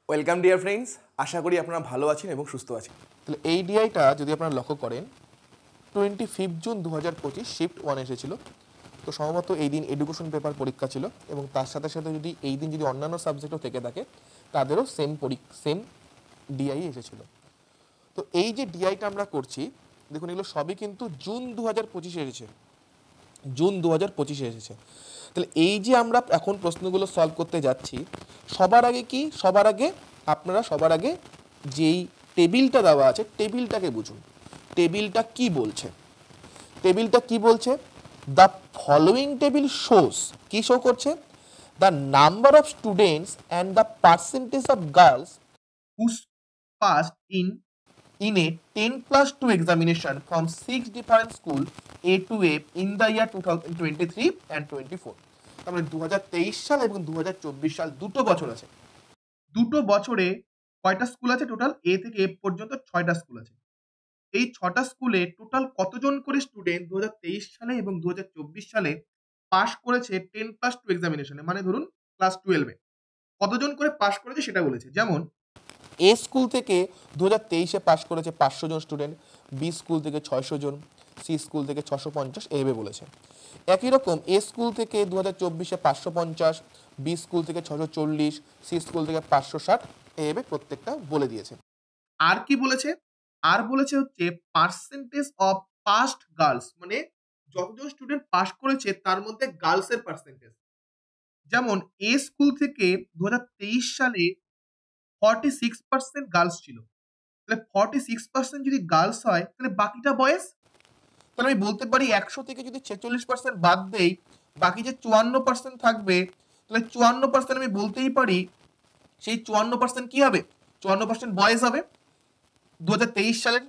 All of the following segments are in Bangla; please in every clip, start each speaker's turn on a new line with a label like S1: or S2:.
S1: ওয়েলকাম ডিয়ার ফ্রেন্ডস, আশা করি আপনারা ভালো আছেন এবং সুস্থ আছেন।
S2: তাহলে এই ডিআইটা যদি আপনারা লক্ষ্য করেন 25 জুন 2025 শিফট 1 এসেছিল। তো সম্ভবত এই দিন এডুকেশন পেপার পরীক্ষা ছিল এবং তার সাথে সাথে যদি এই দিন যদি অন্যান্য সাবজেক্টও থেকে থাকে তাদেরও সেম ডিআই এসেছিল। তো এই যে ডিআইটা আমরা করছি দেখুন এগুলো সবই কিন্তু জুন 2025 এসেছে, জুন 2025 এসেছে। তাহলে এই যে আমরা এখন প্রশ্নগুলো সলভ করতে যাচ্ছি সবার আগে যেই টেবিলটা দেওয়া আছে টেবিলটাকে বুঝুন। টেবিলটা কি বলছে? দ্য ফলোয়িং টেবিল শোস, কি শো করছে? The number of students and the percentage of girls who passed in a 10+2 examination from 6 different schools A to A in the year 2023 and 24. তাহলে 2023 সাল এবং 2024 সাল দুটো বছর আছে। দুটো বছরে কয়টা স্কুল আছে? টোটাল এ থেকে এফ পর্যন্ত 6টা স্কুল আছে। এই 6টা স্কুলে টোটাল কতজন করে স্টুডেন্ট 2023 সালে এবং 2024 সালে পাস করেছে 10+2 এক্সামিনেশনে, মানে ধরুন ক্লাস 12 এ কতজন করে পাস করেছে সেটা বলেছে। যেমন এ স্কুল থেকে 2023-এ পাস করেছে 500 জন স্টুডেন্ট, বি স্কুল থেকে 600 জন, সি স্কুল থেকে 650 এইভাবে বলেছে। একই রকম এ স্কুল থেকে 2024-এ 550, বি স্কুল থেকে 640, সি স্কুল থেকে 560 এইভাবে প্রত্যেকটা বলে দিয়েছে। আর কি বলেছে? আর বলেছে হচ্ছে পার্সেন্টেজ অফ পাস্ট গার্লস, মানে যতজন স্টুডেন্ট পাস করেছে তার মধ্যে গার্লসের পার্সেন্টেজ। যেমন এ স্কুল থেকে 2023 সালে 46% গার্লস ছিল। তাহলে 46% যদি গার্লস হয় তাহলে বাকিটা বয়েজ। তাহলে আমি বলতে পারি 100 থেকে যদি 46% বাদ দেই বাকি যে 54% থাকবে তাহলে 54% আমি বলতেই পারি সেই 54% কি হবে? 54% বয়েজ হবে 2023 সালের।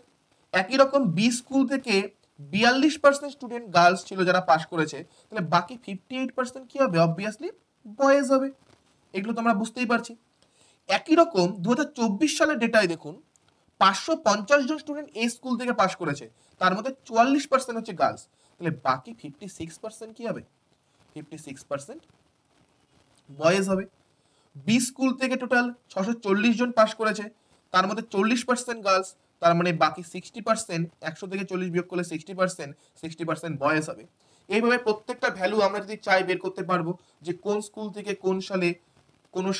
S2: একই রকম বি স্কুল থেকে 42% স্টুডেন্ট গার্লস ছিল যারা পাস করেছে, তাহলে বাকি 58% কি হবে? অবভিয়াসলি বয়েজ হবে। এগুলো তো আমরা বুঝতেই পারছি। একই রকম 2024 সালের ডেটায় দেখুন 550 জন স্টুডেন্ট এই স্কুল থেকে পাস করেছে, তার মধ্যে 44% হচ্ছে গার্লস, তাহলে বাকি 56% কি হবে? 56% বয়েজ হবে। বি স্কুল থেকে টোটাল 640 জন পাস করেছে, তার মধ্যে 40% গার্লস, তার মানে বাকি 60%, 100 থেকে 40 বিয়োগ করলে 60% বয়েজ হবে। এইভাবে প্রত্যেকটা ভ্যালু আমরা যদি চাই বের করতে পারবো যে কোন স্কুল থেকে কোন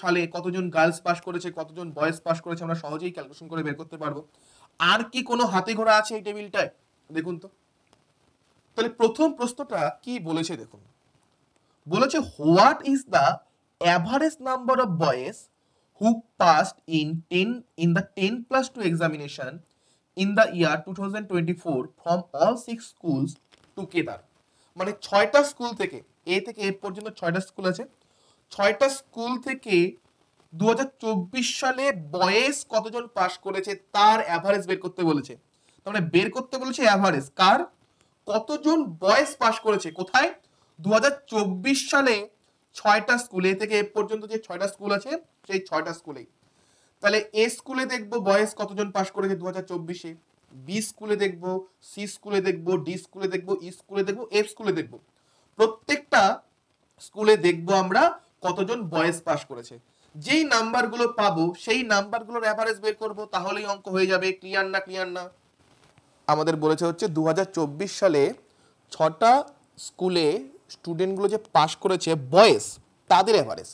S2: সালে কতজন গার্লস পাস করেছে, কতজন বয়েজ পাস করেছে, আমরা সহজেই ক্যালকুলেশন করে বের করতে পারবো। আর কি কোনো হাতে ঘোড়া আছে এই টেবিলটায়? দেখুন তো। তাহলে প্রথম প্রশ্নটা কি বলেছে দেখুন। বলেছে what is the average number of boys who passed in the 10+2 examination in the year 2024 from all 6 schools together. মানে 6টা স্কুল থেকে এ থেকে এফ পর্যন্ত 6টা স্কুল আছে, 6টা স্কুল থেকে 2024 সালে বয়েজ কতজন পাস করেছে তার অ্যাভারেজ বের করতে বলেছে। তার মানে বের করতে বলেছে অ্যাভারেজ কার? কতজন বয়েজ পাস করেছে কোথায়? 2024 সালে 6টা স্কুল এ থেকে এফ পর্যন্ত যে 6টা স্কুল আছে সেই 6টা স্কুলেই। তাহলে এ স্কুলে দেখবো বয়েজ কতজন পাস করেছে 2024-এ, বি স্কুলে দেখবো, সি স্কুলে দেখবো, ডি স্কুলে দেখবো, ই স্কুলে দেখবো, এফ স্কুলে দেখবো। প্রত্যেকটা স্কুলে দেখবো আমরা কতজন বয়েজ পাস করেছে। যেই নাম্বারগুলো পাবো সেই নাম্বারগুলোর অ্যাভারেজ বের করবো, তাহলেই অঙ্ক হয়ে যাবে। ক্লিয়ার না? ক্লিয়ার না? আমাদের বলেছে হচ্ছে 2024 সালে 6টা স্কুলে স্টুডেন্টগুলো যে পাস করেছে বয়েজ তাদের অ্যাভারেজ।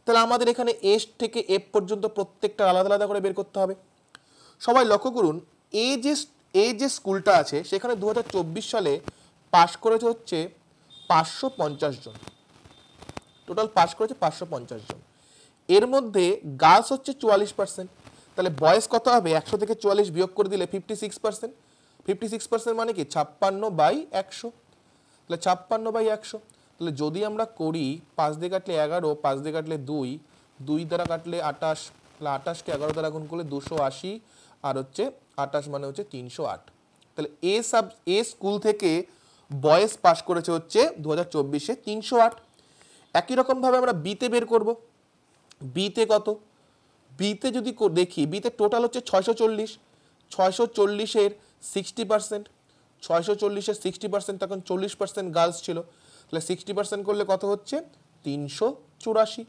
S2: তাহলে আমাদের এখানে এস থেকে এফ পর্যন্ত প্রত্যেকটা আলাদা আলাদা করে বের করতে হবে। সবাই লক্ষ্য করুন, এই যে স্কুলটা আছে সেখানে 2024 সালে পাস করেছে হচ্ছে 550 জন, টোটাল পাস করেছে 550 জন। এর মধ্যে গার্লস হচ্ছে 44%, তাহলে বয়েজ কত হবে? 100 থেকে 44 বিয়োগ করে দিলে 56%। 56% মানে কি 56/100, তাহলে 56/100। তাহলে যদি আমরা করি 5 দিয়ে কাটলে 11, 5 দিয়ে কাটলে 2, 2 দ্বারা কাটলে 28, তাহলে 28কে 11 দ্বারা গুণ করলে 280, আর হচ্ছে 28 মানে হচ্ছে 308। তাহলে এ স্কুল থেকে বয়েজ পাস করেছে হচ্ছে 2024-এ 308। একই রকমভাবে আমরা বিতে বের করব। বিতে কত? বিতে যদি দেখি বিতে টোটাল হচ্ছে 640, 640-এর 60%, 640-এর 60% তখন 40% গার্লস ছিল, তাহলে 60% করলে কত হচ্ছে? 384।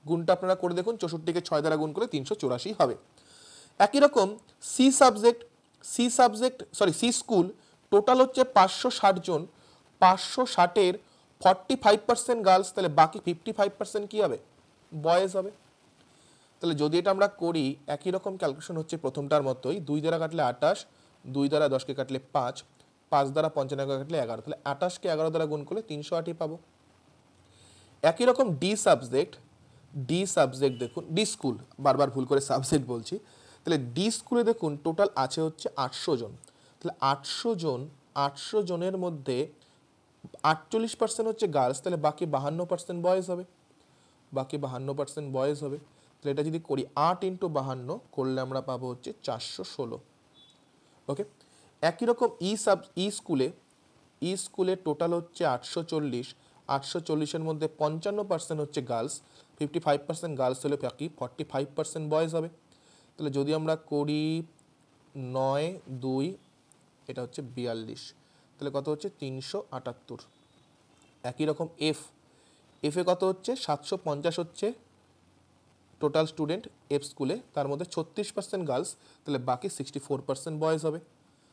S2: গুণটা আপনারা করে দেখুন, 64কে 6 দ্বারা গুণ করলে 384 হবে। একই রকম সি স্কুল টোটাল হচ্ছে 560 জন, 560-এর 45% গার্লস, তাহলে বাকি 55% কি হবে? বয়েজ হবে। তাহলে যদি এটা আমরা করি, একই রকম ক্যালকুলেশন হচ্ছে প্রথমটার মতোই, 2 দ্বারা কাটলে 28, 2 দ্বারা 10কে কাটলে 5, 5 দ্বারা 95 কাটলে 11, তাহলে 28কে 11 দ্বারা গুণ করলে 308 পাবো। একই রকম ডি সাবজেক্ট দেখুন, ডি স্কুল, বারবার ভুল করে সাবজেক্ট বলছি, তাহলে ডি স্কুলে দেখুন টোটাল আছে হচ্ছে 800 জন, তাহলে 800 জনের মধ্যে 48% হচ্ছে গার্লস, তাহলে বাকি 52% বয়েজ হবে, তাহলে এটা যদি করি 8 × 52 করলে আমরা পাবো হচ্ছে 416। ওকে, একই রকম ই স্কুলে টোটাল হচ্ছে 840, 840-এর মধ্যে 55% হচ্ছে গার্লস, 55% গার্লস হলে বাকি 45% বয়েজ হবে। তাহলে যদি আমরা করি 9, 2, এটা হচ্ছে 42, তাহলে কত হচ্ছে? 378। একই রকম এফে কত হচ্ছে? 750 হচ্ছে টোটাল স্টুডেন্ট এফ স্কুলে, তার মধ্যে 36% গার্লস, তাহলে বাকি 64% বয়েজ হবে।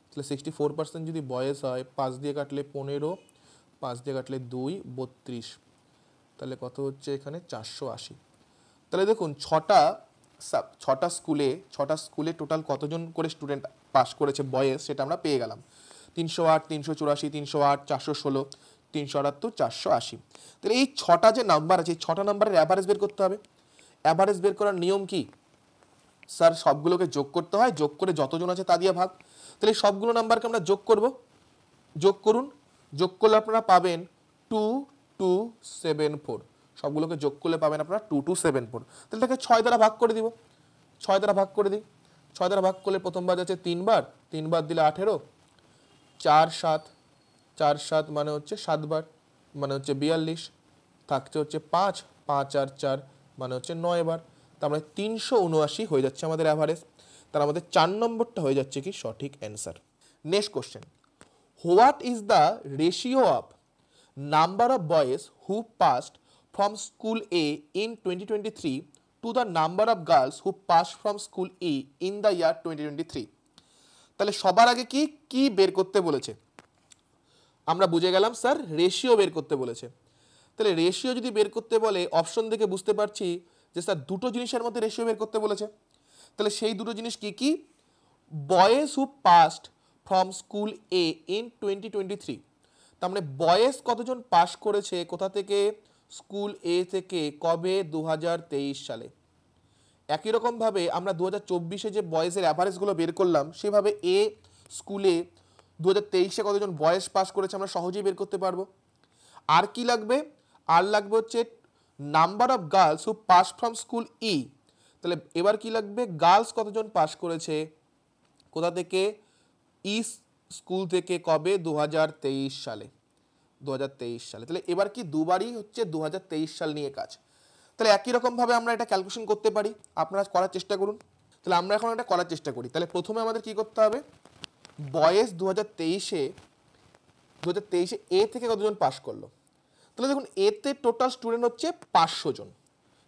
S2: তাহলে 64% যদি বয়েজ হয়, 5 দিয়ে কাটলে 15, 5 দিয়ে কাটলে 2, 32, তাহলে কত হচ্ছে এখানে? 480। তাহলে দেখুন ছটা স্কুলে টোটাল কতজন করে স্টুডেন্ট পাস করেছে বয়েজ, সেটা আমরা পেয়ে গেলাম। 308, 384, 308, 416, 378, 480। তাহলে এই 6টা যে নাম্বার আছে, এই 6টা নাম্বারের অ্যাভারেজ বের করতে হবে। অ্যাভারেজ বের করার নিয়ম কি? স্যার সবগুলোকে যোগ করতে হয়, যোগ করে যতজন আছে তা দিয়ে ভাগ। তাহলে সবগুলো নাম্বারকে আমরা যোগ করব, যোগ করুন, যোগ করলে আপনারা পাবেন 2274, সবগুলোকে যোগ করলে পাবেন আপনারা 2274। তাহলে তাকে 6 দ্বারা ভাগ করে দিব, 6 দ্বারা ভাগ করে দিই, 6 দ্বারা ভাগ করলে প্রথমবার যাচ্ছে 3 বার, 3 বার দিলে 18, 4 7, 4 7 মানে হচ্ছে 7 বার, মানে হচ্ছে 42, থাকছে হচ্ছে 5, 5 আর 4 মানে হচ্ছে 9 বার, তার মানে 379 হয়ে যাচ্ছে আমাদের অ্যাভারেজ। তার আমাদের 4 নম্বরটা হয়ে যাচ্ছে কি সঠিক answer. Next question, what is the ratio of number of boys who passed from school A in 2023 to the number of girls who passed from school E in the ইয়ার 2023? তাহলে সবার আগে কি বের করতে বলেছে? আমরা বুঝে গেলাম স্যার রেশিও বের করতে বলেছে। তাহলে রেশিও যদি বের করতে বলে, অপশন দেখে বুঝতে পারছি যে স্যার দুটো জিনিসের মধ্যে রেশিও বের করতে বলেছে। তাহলে সেই দুটো জিনিস কি? Boys who passed from school A in 2023, তার মানে বয়েজ কতজন পাস করেছে কোথা থেকে? স্কুল এ থেকে, কবে? 2023 সালে। একই রকমভাবে আমরা 2024-এ যে বয়েজের অ্যাভারেজগুলো বের করলাম, সেভাবে এ স্কুলে 2023-এ কতজন বয়েজ পাস করেছে আমরা সহজেই বের করতে পারবো। আর কি লাগবে? আর লাগবে হচ্ছে number of girls who pass from school ই। তাহলে এবার কি লাগবে? গার্লস কতজন পাস করেছে কোথা থেকে? ই স্কুল থেকে, কবে? 2023 সালে, 2023 সালে। তাহলে এবার কি দুবারই হচ্ছে 2023 সাল নিয়ে কাজ। তাহলে একই রকমভাবে আমরা এটা ক্যালকুলেশন করতে পারি, আপনারা করার চেষ্টা করুন। তাহলে আমরা এখন এটা করার চেষ্টা করি। তাহলে প্রথমে আমাদের কি করতে হবে? বয়েজ 2023-এ এ থেকে কতজন পাস করলো? তাহলে দেখুন এতে টোটাল স্টুডেন্ট হচ্ছে 500 জন,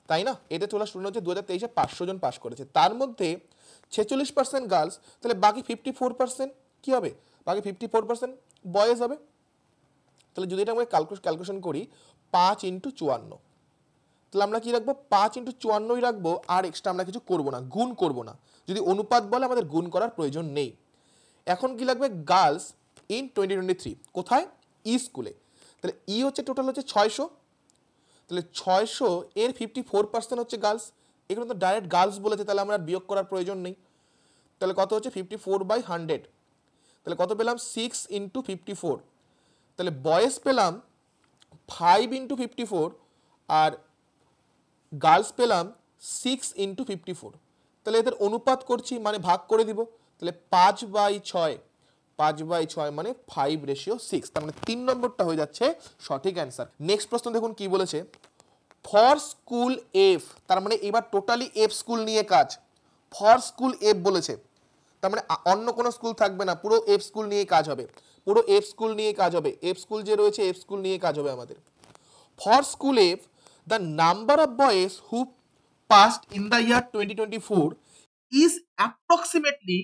S2: তাই না? এতে টোটাল স্টুডেন্ট হচ্ছে 2023-এ 500 জন পাস করেছে, তার মধ্যে 46% গার্লস, তাহলে বাকি 54% কি হবে? বাকি 54% বয়েজ হবে। তাহলে যদি এটা আমরা ক্যালকুলেশন করি, 5 × 54, তাহলে আমরা কি রাখবো? 5 × 54ই রাখবো, আর এক্সট্রা আমরা কিছু করবো না, গুণ করবো না। যদি অনুপাত বলে আমাদের গুণ করার প্রয়োজন নেই। এখন কি লাগবে? গার্লস ইন 2023, কোথায়? ই স্কুলে। তাহলে ই হচ্ছে টোটাল হচ্ছে 600, তাহলে 600 এর 54% হচ্ছে গার্লস, এখানে তো ডাইরেক্ট গার্লস বলেছে, তাহলে আমরা বিয়োগ করার প্রয়োজন নেই। তাহলে কত হচ্ছে? 54/100, তাহলে কত পেলাম? 6 × 54, তাহলে বয়েজ পেলাম 5 × 54 আর গার্লস পেলাম 6 × 54। তাহলে এদের অনুপাত করছি, মানে ভাগ করে দিব। তাহলে 5/6 মানে 5:6, তার মানে 3 নম্বরটা হয়ে যাচ্ছে সঠিক অ্যান্সার। নেক্সট প্রশ্ন দেখুন কি বলেছে, ফর স্কুল এফ, তার মানে এবার টোটালি এফ স্কুল নিয়ে কাজ। ফর স্কুল এফ বলেছে, তার মানে অন্য কোনো স্কুল থাকবে না, পুরো এফ স্কুল নিয়ে কাজ হবে, পুরো এফ স্কুল নিয়ে কাজ হবে। এফ স্কুল যে রয়েছে, এফ স্কুল নিয়ে কাজ হবে আমাদের। For school F the number of boys who passed in the year 2024 is approximately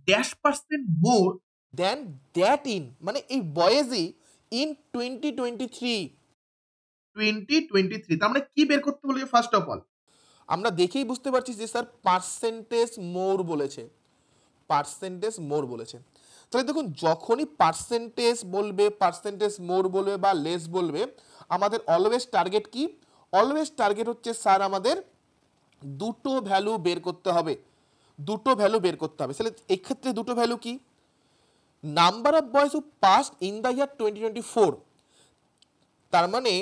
S2: dash percent more than that in, মানে এই বয়েজই ইন 2023 তার মানে কি বের করতে বলেছে? ফার্স্ট অফ অল আমরা দেখেই বুঝতে পারছি যে স্যার পার্সেন্টেজ মোর বলেছে, পার্সেন্টেজ মোর বলেছে। তাহলে দেখুন যখনই পার্সেন্টেজ বলবে, পার্সেন্টেজ মোর বলবে বা লেস বলবে, আমাদের অলওয়েজ টার্গেট কি? অলওয়েজ টার্গেট হচ্ছে স্যার আমাদের দুটো ভ্যালু বের করতে হবে, দুটো ভ্যালু বের করতে হবে। তাহলে এক্ষেত্রে দুটো ভ্যালু কি? Number of boys who passed in the year 2024, তার মানে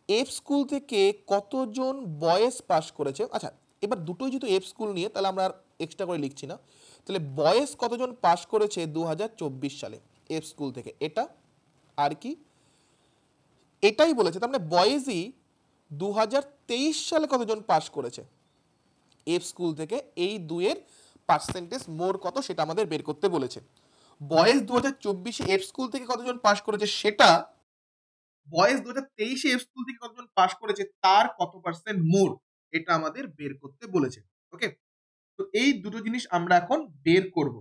S2: এফ স্কুল থেকে কতজন বয়েজ পাস করেছে। আচ্ছা এবার দুটোই যেহেতু এফ স্কুল নিয়ে, তাহলে আমরা আর এক্সট্রা করে লিখছি না। তাহলে বয়েজ কতজন পাস করেছে 2024 সালে এফ স্কুল থেকে, এটা আর কি এটাই বলেছে। তার মানে বয়েজই 2023 সালে কতজন পাস করেছে এফ স্কুল থেকে, এই দুয়ের পার্সেন্টেজ মোর কত সেটা আমাদের বের করতে বলেছে। বয়েজ 2024 এফ স্কুল থেকে কতজন পাস করেছে সেটা, বয়েজ 2023 এফ স্কুল থেকে কতজন পাস করেছে তার কত পার্সেন্ট মোর, এটা আমাদের বের করতে বলেছে। ওকে, তো এই দুটো জিনিস আমরা এখন বের করব।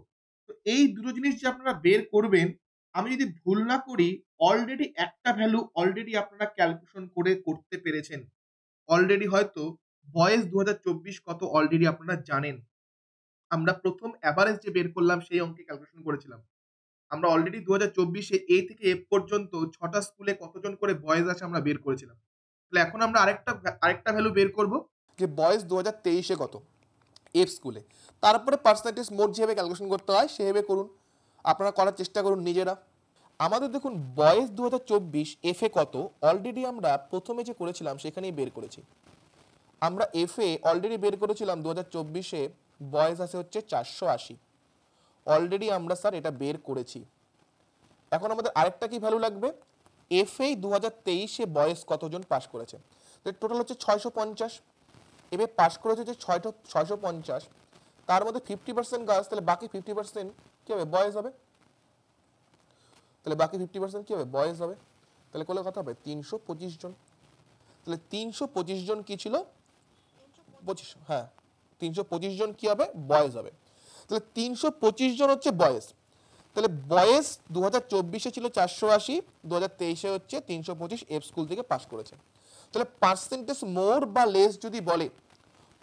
S2: তো এই দুটো জিনিস যে আপনারা বের করবেন, আমি যদি ভুল না করি অলরেডি একটা ভ্যালু অলরেডি আপনারা ক্যালকুলেশন করে করতে পেরেছেন। অলরেডি হয়তো বয়েজ 2024 কত অলরেডি আপনারা জানেন। আমরা প্রথম অ্যাভারেজ যে বের করলাম সেই অঙ্কে ক্যালকুলেশন করেছিলাম। আমরা অলরেডি 2024 এ থেকে এফ পর্যন্ত 6টা স্কুলে কতজন করে বয়েজ আছে আমরা বের করেছিলাম। তাহলে এখন আমরা আরেকটা ভ্যালু বের করব যে বয়েজ 2023 কত এফ স্কুলে, তারপরে পার্সেন্টেজ মোড যেভাবে ক্যালকুলেশন করতে হয় সেভাবে করুন, আপনারা করার চেষ্টা করুন নিজেরা। আমাদের দেখুন বয়েজ 2024 এফ এ কত অলরেডি আমরা প্রথমে যে করেছিলাম সেখানেই বের করেছি। আমরা এফ এ অলরেডি বের করেছিলাম 2024 বয়েজ আছে হচ্ছে 480, অলরেডি আমরা স্যার এটা বের করেছি। এখন আমাদের আরেকটা কি ভ্যালু লাগবে? এফ এ 2023 বয়েজ কতজন পাস করেছে, টোটাল হচ্ছে 650, এবার পাস করেছে হচ্ছে 650, তার মধ্যে 50% গার্লস, তাহলে বাকি 50% কি হবে? বয়েজ হবে। তাহলে বাকি 50% কি হবে? বয়েজ হবে। তাহলে কোলে কথা হবে 325 জন। তাহলে 325 জন কি ছিল? 25, হ্যাঁ 325 জন কি হবে? বয়েজ হবে। তাহলে 325 জন হচ্ছে বয়েজ। তাহলে বয়েজ 2024 ছিল 480, 2023 হচ্ছে 325 এফ স্কুল থেকে পাস করেছে। তাহলে পার্সেন্টেজ মোর বা লেস যদি বলে,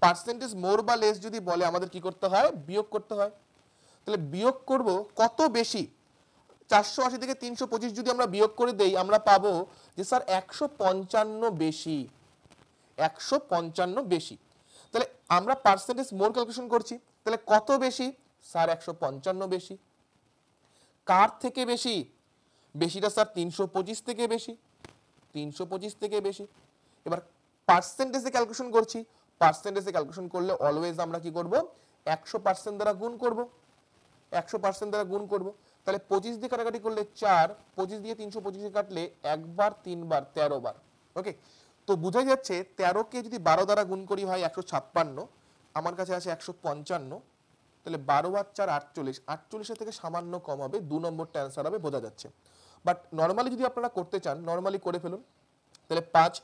S2: পার্সেন্টেজ মোর বা লেস যদি বলে আমাদের কি করতে হয়? বিয়োগ করতে হয়। তাহলে বিয়োগ করব কত বেশি? 480 থেকে 325 যদি আমরা বিয়োগ করে দেই আমরা পাবো যে স্যার 155 বেশি, 155 বেশি। তাহলে আমরা পার্সেন্টেজ মোর ক্যালকুলেশন করছি, তাহলে কত বেশি? স্যার 155 বেশি। কার থেকে বেশি? বেশিটা স্যার 325 থেকে বেশি, 325 থেকে বেশি। এবার পার্সেন্টেজে ক্যালকুলেশন করছি, পার্সেন্টেজে ক্যালকুলেশন করলে অলওয়েজ আমরা কি করব? 100% দ্বারা গুণ করব, 100% দ্বারা গুণ করব। তাহলে 25 দিয়ে কাটাকাটি করলে 4, 25 দিয়ে 325 কাটলে একবার, তিনবার, 13 বার। ওকে, তো বোঝা যাচ্ছে 13 কে যদি 12 দ্বারা গুণ করি হয় 156, আমার কাছে আছে 155, তাহলে 12 আর 4 48, 48 থেকে সামান্য কম হবে, 2 নম্বরটা অ্যান্সার হবে, বোঝা যাচ্ছে। বাট নর্মালি যদি আপনারা করতে চান নর্মালি করে ফেলুন। তাহলে 5,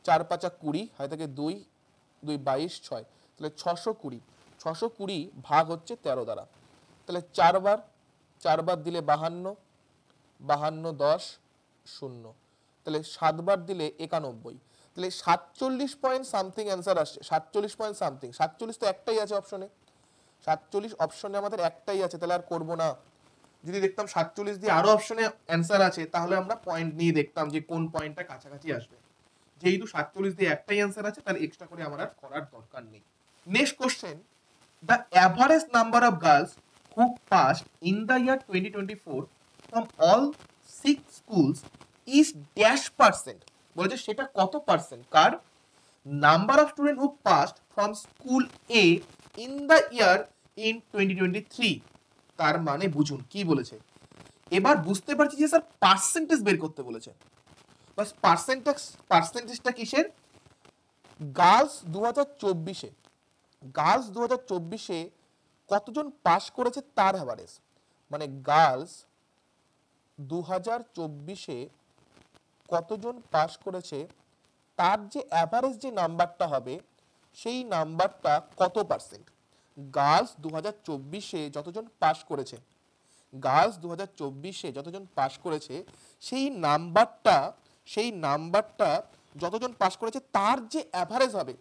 S2: 4 5 20 হয় থাকে 2, 2 22, 6, তাহলে 620, 620 ভাগ হচ্ছে 13 দ্বারা। তাহলে 4 বার, 4 বার দিলে 52, 52 10 0, তাহলে 7 বার দিলে 91, তাহলে 47 পয়েন্ট সামথিং অ্যান্সার আসছে, 47 পয়েন্ট সামথিং। 47 তো একটাই আছে অপশনে, 47 অপশনে আমাদের একটাই আছে, তাহলে আর করব না। যদি দেখতাম 47 দিয়ে আরো অপশনে অ্যান্সার আছে তাহলে আমরা পয়েন্ট নিয়ে দেখতাম যে কোন পয়েন্টটা কাছাকাছি আসবে। যেহেতু 47 দিয়ে একটাই অ্যান্সার আছে তাহলে এক্সট্রা করে আমার আর করার দরকার নেই। Next question, the average number of girls who passed in the year 2024 from all 6 schools is dash percent, বলেছে সেটা কত percent? Car? Number of student who passed from school A in the year in 2023, তার মানে বুঝুন কি বলেছে। এবার বুঝতে পারছি যে স্যার পার্সেন্টেজ বের করতে বলেছে। বাস পার্সেন্টেজটা কিসের? গার্লস 2024, গার্লস 2024 কতজন পাস করেছে তার অ্যাভারেজ, মানে গার্লস 2024 কতজন পাস করেছে তার যে অ্যাভারেজ যে নাম্বারটা হবে সেই নাম্বারটা কত পার্সেন্ট। গার্লস 2024-এ যতজন পাস করেছে, গার্লস 2024-এ যতজন পাস করেছে সেই নাম্বারটা যতজন পাস করেছে তার যে অ্যাভারেজ হবে,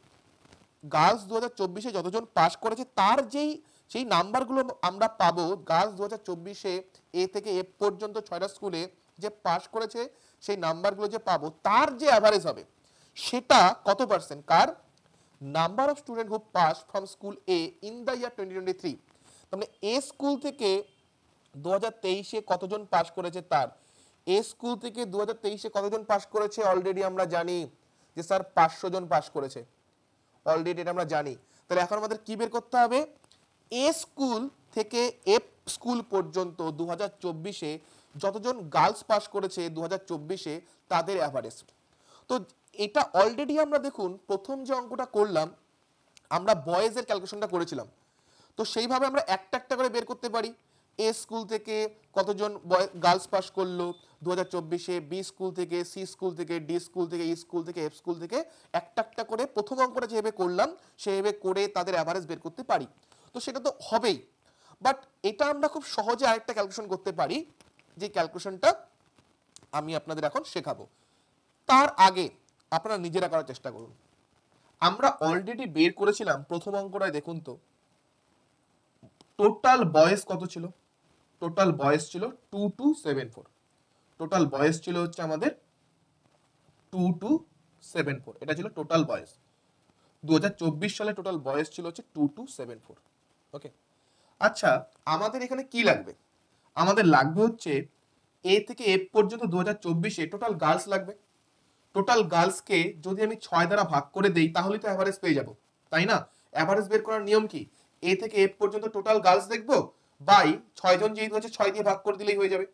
S2: গার্লস 2024-এ যতজন পাস করেছে তার সেই নাম্বারগুলো আমরা পাবো। গার্লস 2024-এ এ থেকে এফ পর্যন্ত 6টা স্কুলে যে পাস করেছে সেই নাম্বারগুলো যে পাবো তার যে অ্যাভারেজ হবে সেটা কত percent, car number of student who pass from school A in the ইয়ার 2023। তাহলে এ স্কুল থেকে 2023-এ কতজন পাস করেছে তার, এ স্কুল থেকে 2023-এ কতজন পাস করেছে অলরেডি আমরা জানি যে স্যার 500 জন পাস করেছে, অলরেডি এটা আমরা জানি। তাহলে এখন আমাদের কি বের করতে হবে, এ স্কুল থেকে এফ স্কুল পর্যন্ত 2024-এ যতজন গার্লস পাস করেছে 2024-এ তাদের অ্যাভারেজ। তো এটা অলরেডি আমরা দেখুন প্রথম যে অঙ্কটা করলাম আমরা বয়েজের ক্যালকুলেশনটা করেছিলাম, তো সেইভাবে আমরা একটা একটা করে বের করতে পারি। এ স্কুল থেকে কতজন গার্লস পাস করলো 2024-এ, বি স্কুল থেকে, সি স্কুল থেকে, ডি স্কুল থেকে, ই স্কুল থেকে, এফ স্কুল থেকে, একটা একটা করে প্রথম অঙ্কটা যেভাবে করলাম সেভাবে করে তাদের অ্যাভারেজ বের করতে পারি। তো সেটা তো হবেই, বাট এটা আমরা খুব সহজে আরেকটা ক্যালকুলেশন করতে পারি, যে ক্যালকুলেশনটা আমি আপনাদের এখন শেখাবো। তার আগে আপনারা নিজেরা করার চেষ্টা করুন। আমরা অলরেডি বের করেছিলাম প্রথম অঙ্কটায়, দেখুন তো টোটাল বয়েস কত ছিল, টোটাল বয়েস ছিল 2274, টোটাল বয়েস ছিল হচ্ছে আমাদের 2274, এটা ছিল টোটাল বয়েস 2024 সালে টোটাল বয়েস ছিল হচ্ছে 2274। ওকে, আচ্ছা আমাদের এখানে কি লাগবে, আমাদের লাগবে হচ্ছে এ থেকে এফ পর্যন্ত 2024-এ টোটাল গার্লস লাগবে। টোটাল গার্লসকে যদি আমি 6 দ্বারা ভাগ করে দেই তাহলে তো অ্যাভারেজ পেয়ে যাব, তাই না? অ্যাভারেজ বের করার নিয়ম কি, এ থেকে এফ পর্যন্ত টোটাল গার্লস দেখবো বাই 6 জন যেহেতু আছে 6 দিয়ে ভাগ করে দিলেই হয়ে যাবে।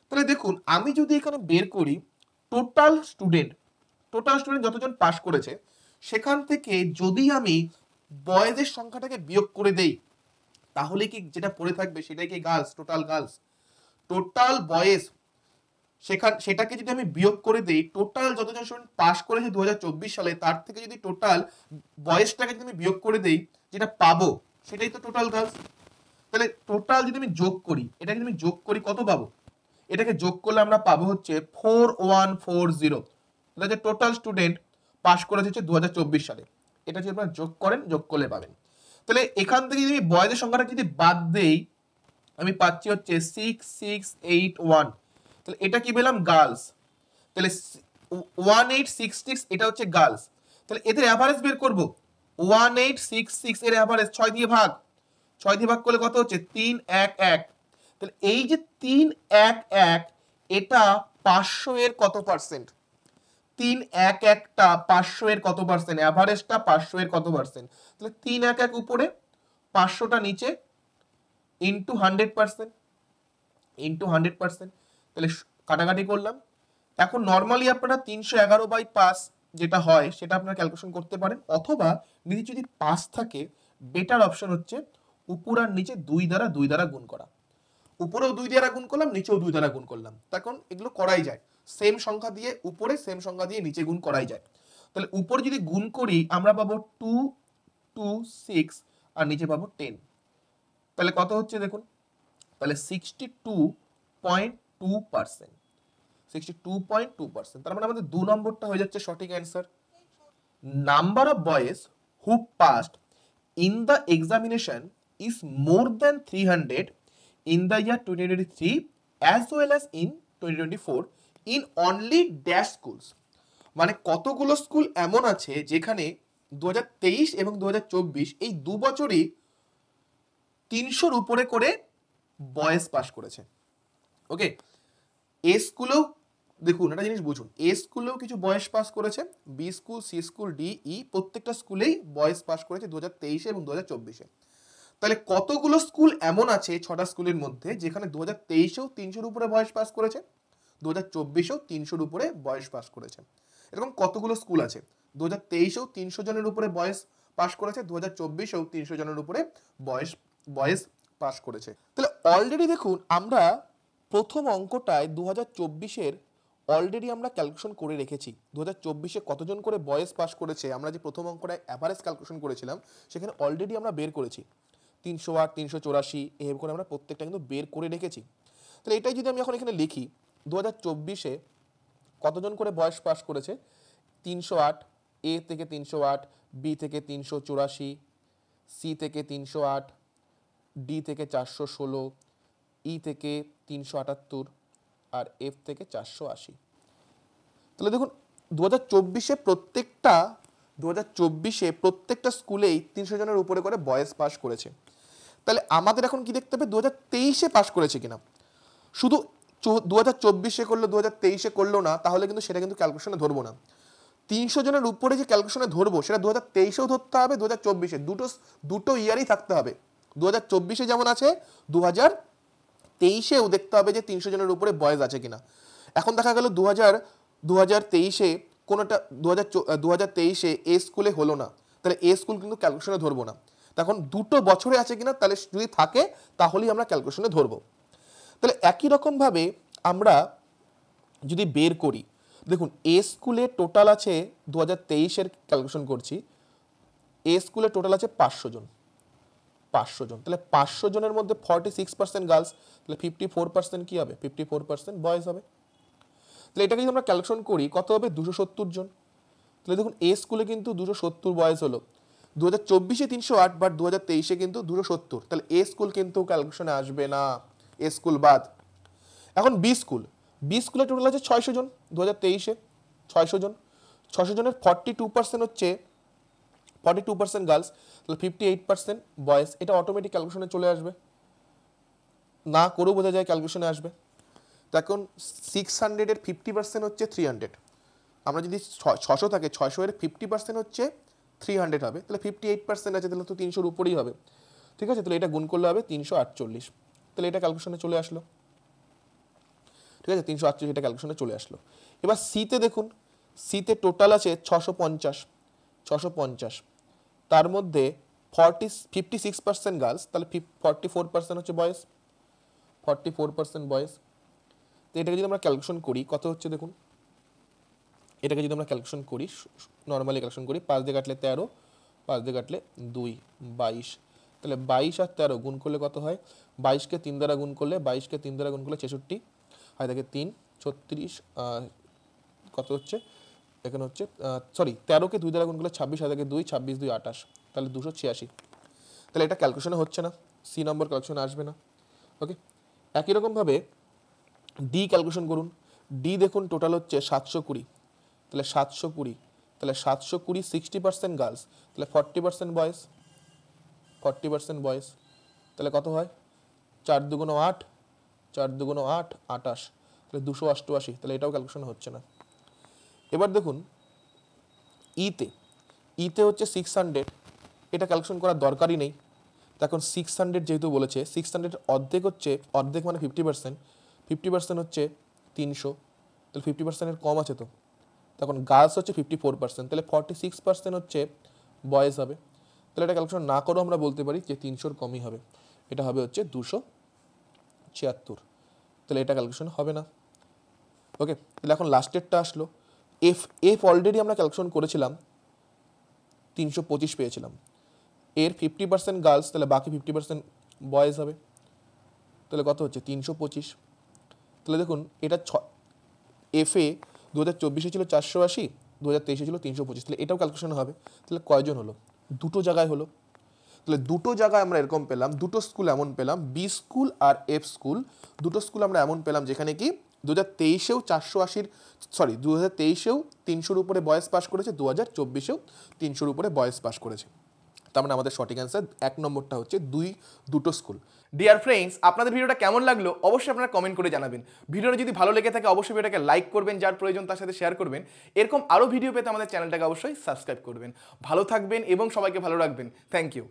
S2: তাহলে দেখুন আমি যদি এখানে বের করি টোটাল স্টুডেন্ট যতজন পাস করেছে সেখান থেকে যদি আমি বয়েজের সংখ্যাটাকে বিয়োগ করে দেই তাহলে কি যেটা পড়ে থাকবে সেটাই কি গার্লস, টোটাল বয়েজ সেটাকে যদি আমি বিয়োগ করে দেই, টোটাল যতজন স্টুডেন্ট পাস করেছে 2024 সালে তার থেকে যদি টোটাল বয়েসটাকে যদি আমি বিয়োগ করে দেই যেটা পাবো সেটাই তো টোটাল গার্লস। তাহলে টোটাল যদি আমি যোগ করি, এটাকে যদি আমি যোগ করি কত পাবো, এটাকে যোগ করলে আমরা পাবো হচ্ছে 4140। তাহলে যে টোটাল স্টুডেন্ট পাস করেছে হচ্ছে 2024 সালে, এটা যদি আপনারা যোগ করেন যোগ করলে পাবেন। তাহলে এখান থেকে যদি বয়েজের সংখ্যাটা যদি বাদ দেই আমি পাচ্ছি হচ্ছে 6681। তাহলে এটা কি পেলাম, গার্লস। তাহলে 1866 এটা হচ্ছে গার্লস। তাহলে এদের অ্যাভারেজ বের করব, 1866 এর অ্যাভারেজ 6 দিয়ে ভাগ করলে কত হচ্ছে 311। তাহলে এই যে 311 এটা 500 এর কত পার্সেন্ট, 311টা 500 এর কত পার্সেন্ট, অ্যাভারেজটা 500 এর কত পার্সেন্ট। তাহলে 311 উপরে 500টা নিচে ইনটু 100%, তাহলে কাটাকাটি করলাম। এখন নর্মালি আপনারা 311/5 যেটা হয় সেটা আপনারা ক্যালকুলেশন করতে পারেন, অথবা নিচে যদি 5 থাকে বেটার অপশন হচ্ছে উপর আর নিচে 2 দ্বারা গুণ করা। উপরেও 2 দ্বারা গুণ করলাম, নিচেও 2 দ্বারা গুণ করলাম, তখন এগুলো করাই যায়। সেম সংখ্যা দিয়ে উপরে, সেম সংখ্যা দিয়ে নিচে গুণ করাই যায়। তাহলে উপরে যদি গুণ করি আমরা পাবো 226 আর নিচে পাবো 10। তাহলে কত হচ্ছে দেখুন, তাহলে 62.2%, 62.2%। তার মানে আমাদের 2 নম্বরটা হয়ে যাচ্ছে সঠিক answer. Number of boys who passed in the examination is more than 300 in the year 2023 as well as in 2024 in only dash schools। মানে কতগুলো স্কুল এমন আছে যেখানে 2023 এবং 2024 এই 2 বছরই 300-র উপরে করে বয়েজ পাস করেছে। ওকে, এ স্কুলেও দেখুন একটা জিনিস বুঝুন, এ স্কুলেও কিছু বয়েজ পাস করেছে, B school, C school, D, E প্রত্যেকটা স্কুলেই বয়েজ পাস করেছে 2023 এবং 2024-এ। তাহলে কতগুলো স্কুল এমন আছে 6টা স্কুলের মধ্যে যেখানে 2023-এও 300-র উপরে বয়স পাস করেছে, 2024-এও 300-র উপরে বয়স পাস করেছে। এরকম কতগুলো স্কুল আছে 2023-এও 300 জনের উপরে বয়স পাস করেছে, 2024-এও 300 জনের উপরে বয়স পাস করেছে। তাহলে অলরেডি দেখুন আমরা প্রথম অঙ্কটায় 2024-এর অলরেডি আমরা ক্যালকুলেশন করে রেখেছি 2024-এ কতজন করে বয়েজ পাস করেছে। আমরা যে প্রথম অঙ্কটায় অ্যাভারেজ ক্যালকুলেশন করেছিলাম সেখানে অলরেডি আমরা বের করেছি 308, 384 এভাবে করে আমরা প্রত্যেকটা কিন্তু বের করে রেখেছি। তাহলে এটাই যদি আমি এখন এখানে লিখি 2024-এ কতজন করে বয়েজ পাস করেছে, 308, এ থেকে 308, বি থেকে 384, সি থেকে 308, ডি থেকে 416, ই থেকে 378 আর এফ থেকে 480। তাহলে দেখুন 2024-এ প্রত্যেকটা স্কুলেই 300 জনের উপরে করে বয়েজ পাস করেছে। তাহলে আমাদের এখন কি দেখতে হবে 2023-এ পাস করেছে কিনা। শুধু 2024-এ করলো 2023-এ করলো না, তাহলে কিন্তু সেটা কিন্তু ক্যালকুলেশনে ধরবো না। 300 জনের উপরে যে ক্যালকুলেশনে ধরবো সেটা 2023-এও ধরতে হবে, 2024-এ দুটো ইয়ারই থাকতে হবে। 2024-এ যেমন আছে 2023-এও দেখতে হবে যে 300 জনের উপরে বয়েজ আছে কিনা। এখন দেখা গেল 2023-এ কোনোটা 2023-এ এ স্কুলে হলো না, তাহলে এ স্কুল কিন্তু ক্যালকুলেশনে ধরবো না। তখন দুটো বছরে আছে কিনা, তাহলে যদি থাকে তাহলেই আমরা ক্যালকুলেশনে ধরবো। তাহলে একই রকমভাবে আমরা যদি বের করি, দেখুন এ স্কুলে টোটাল আছে 2023-এর ক্যালকুলেশন করছি, এ স্কুলে টোটাল আছে 500 জন। তাহলে 500 জনের মধ্যে 46% গার্লস, তাহলে 54% কি হবে, 54% বয়েজ হবে। তাহলে এটাকে যদি আমরা ক্যালকুলেশন করি কত হবে, 270 জন। তাহলে দেখুন এ স্কুলে কিন্তু 270 বয়েজ হলো, 2024-এ 308, বাট 2023-এ কিন্তু 270। তাহলে এ স্কুল কিন্তু ক্যালকুলেশনে আসবে না, এ স্কুল বাদ। এখন বি স্কুলে টোটাল আছে 600 জন 2023-এ, 600 জনের 42% হচ্ছে 42% গার্লস, তাহলে 58% বয়েজ। এটা অটোমেটিক ক্যালকুলেশনে চলে আসবে, না করেও বোঝা যায় ক্যালকুলেশনে আসবে। তো এখন 600-এর 50% হচ্ছে 300। আমরা যদি 600 থাকে, 600-এর 50% হচ্ছে 300 হবে, তাহলে 58% আছে, তাহলে তো 300-র উপরেই হবে। ঠিক আছে, তাহলে এটা গুণ করলে হবে 348। তাহলে এটা ক্যালকুলেশনে চলে আসলো। ঠিক আছে, 348 এটা ক্যালকুলেশনে চলে আসলো। এবার সিতে দেখুন, সিতে টোটাল আছে 650, তার মধ্যে 56% গার্লস, তাহলে 44% হচ্ছে বয়েজ, 44% বয়েজ। তো এটাকে যদি আমরা ক্যালকুলেশন করি কত হচ্ছে দেখুন, এটাকে যদি আমরা ক্যালকুলেশন করি, নর্মালি ক্যালকুলেশন করি, 5 দিয়ে কাটলে 13, 5 দিয়ে কাটলে 2, 22। তাহলে 22 আর 13 গুণ করলে কত হয়, 22-কে 3 দ্বারা গুণ করলে 66 হয়, থাকে 3, 36, কত হচ্ছে এখানে হচ্ছে, 13-কে 2 দ্বারা গুণ করলে 26 হয়, থাকে 2, 26, 2, 28, তাহলে 286। তাহলে এটা ক্যালকুলেশনে হচ্ছে না, সি নম্বর ক্যালকুলেশনে আসবে না। ওকে, একই রকমভাবে ডি ক্যালকুলেশন করুন। ডি দেখুন টোটাল হচ্ছে 720, তাহলে 720, 60% গার্লস, তাহলে 40% বয়েজ, 40% বয়েজ। তাহলে কত হয়, 4 দুগুণ 8, 4 দুগুণ 8, 28, তাহলে 288। তাহলে এটাও ক্যালকুলেশন হচ্ছে না। এবার দেখুন ইতে হচ্ছে 600, এটা ক্যালকুলেশন করার দরকারই নেই। তখন 600 যেহেতু বলেছে, 600 অর্ধেক হচ্ছে, অর্ধেক মানে 50% হচ্ছে 300, তাহলে 50%-এর কম আছে তো। তখন গার্লস হচ্ছে 54%, তাহলে 46% হচ্ছে বয়েজ হবে। তাহলে এটা ক্যালকুলেশন না করেও আমরা বলতে পারি যে 300-র কমই হবে, এটা হবে হচ্ছে 276। তাহলে এটা ক্যালকুলেশন হবে না। ওকে, তাহলে এখন লাস্টেরটা আসলো এফ অলরেডি আমরা ক্যালকুলেশন করেছিলাম, 325 পেয়েছিলাম। এর 50% গার্লস, তাহলে বাকি 50% বয়েজ হবে। তাহলে কত হচ্ছে 325। তাহলে দেখুন এটা এফে 2024-এ ছিল 480, 2023-এ ছিল 325, তাহলে এটাও ক্যালকুলেশন হবে। তাহলে কয়জন হলো, দুটো জায়গায় হলো। তাহলে দুটো জায়গায় আমরা এরকম পেলাম, দুটো স্কুল এমন পেলাম, বি স্কুল আর এফ স্কুল, দুটো স্কুল আমরা এমন পেলাম যেখানে কি 2023-এও 2023-এও 300-র উপরে বয়েজ পাস করেছে, 2024-এও 300-র উপরে বয়েজ পাস করেছে। তার মানে আমাদের সঠিক অ্যান্সার 1 নম্বরটা হচ্ছে দুটো স্কুল।
S1: ডিয়ার ফ্রেন্ডস, আপনাদের ভিডিওটা কেমন লাগলো অবশ্যই আপনারা কমেন্ট করে জানাবেন। ভিডিওটা যদি ভালো লেগে থাকে অবশ্যই ভিডিওটাকে লাইক করবেন, যার প্রয়োজন তার সাথে শেয়ার করবেন। এরকম আরও ভিডিও পেতে আমাদের চ্যানেলটাকে অবশ্যই সাবস্ক্রাইব করবেন। ভালো থাকবেন এবং সবাইকে ভালো রাখবেন। Thank you.